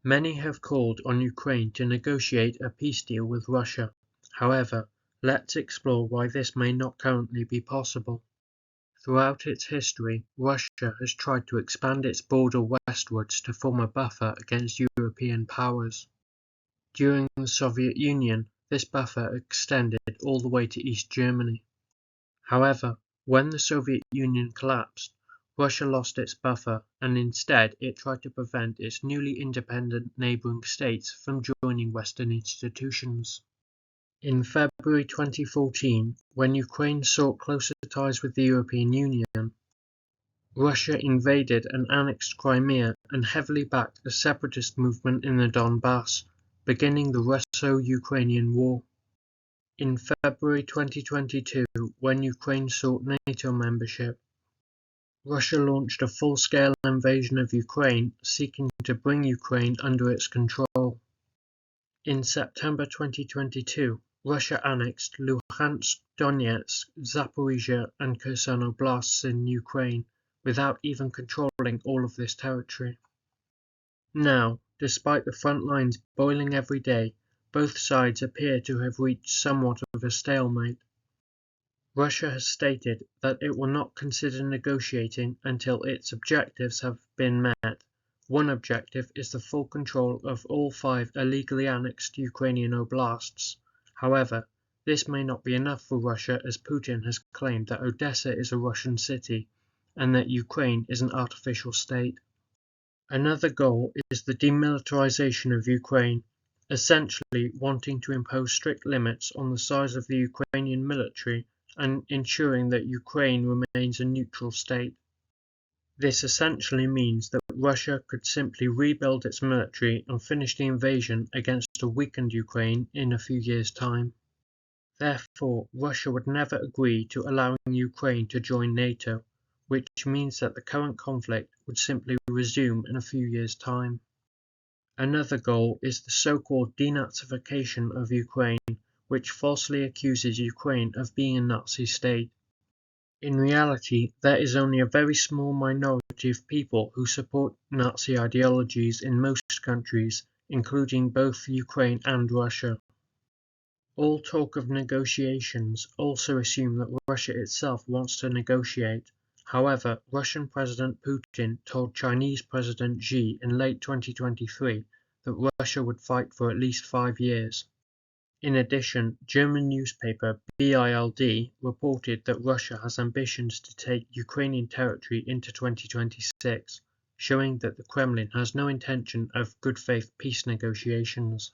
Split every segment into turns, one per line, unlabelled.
Many have called on Ukraine to negotiate a peace deal with Russia. However, let's explore why this may not currently be possible. Throughout its history, Russia has tried to expand its border westwards to form a buffer against European powers. During the Soviet Union, this buffer extended all the way to East Germany. However, when the Soviet Union collapsed, Russia lost its buffer, and instead it tried to prevent its newly independent neighbouring states from joining Western institutions. In February 2014, when Ukraine sought closer ties with the European Union, Russia invaded and annexed Crimea and heavily backed a separatist movement in the Donbass, beginning the Russo-Ukrainian War. In February 2022, when Ukraine sought NATO membership, Russia launched a full-scale invasion of Ukraine, seeking to bring Ukraine under its control. In September 2022, Russia annexed Luhansk, Donetsk, Zaporizhia and Kherson oblasts in Ukraine, without even controlling all of this territory. Now, despite the front lines boiling every day, both sides appear to have reached somewhat of a stalemate. Russia has stated that it will not consider negotiating until its objectives have been met. One objective is the full control of all 5 illegally annexed Ukrainian oblasts. However, this may not be enough for Russia, as Putin has claimed that Odessa is a Russian city and that Ukraine is an artificial state. Another goal is the demilitarization of Ukraine, essentially wanting to impose strict limits on the size of the Ukrainian military and ensuring that Ukraine remains a neutral state. This essentially means that Russia could simply rebuild its military and finish the invasion against a weakened Ukraine in a few years' time. Therefore, Russia would never agree to allowing Ukraine to join NATO, which means that the current conflict would simply resume in a few years' time. Another goal is the so-called denazification of Ukraine, which falsely accuses Ukraine of being a Nazi state. In reality, there is only a very small minority of people who support Nazi ideologies in most countries, including both Ukraine and Russia. All talk of negotiations also assume that Russia itself wants to negotiate. However, Russian President Putin told Chinese President Xi in late 2023 that Russia would fight for at least 5 years. In addition, German newspaper Bild reported that Russia has ambitions to take Ukrainian territory into 2026, showing that the Kremlin has no intention of good faith peace negotiations.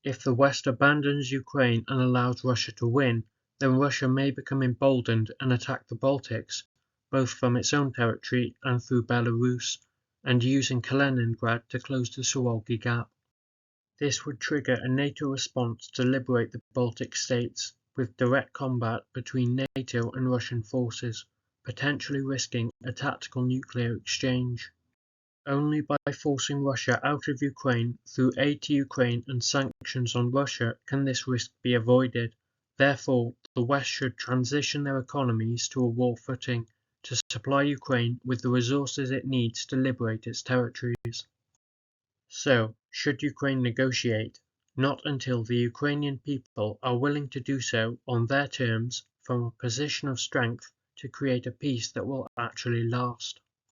If the West abandons Ukraine and allows Russia to win, then Russia may become emboldened and attack the Baltics, both from its own territory and through Belarus, and using Kaliningrad to close the Suwalki Gap. This would trigger a NATO response to liberate the Baltic states, with direct combat between NATO and Russian forces, potentially risking a tactical nuclear exchange. Only by forcing Russia out of Ukraine through aid to Ukraine and sanctions on Russia can this risk be avoided. Therefore, the West should transition their economies to a war footing to supply Ukraine with the resources it needs to liberate its territories. So, should Ukraine negotiate? Not until the Ukrainian people are willing to do so on their terms from a position of strength to create a peace that will actually last.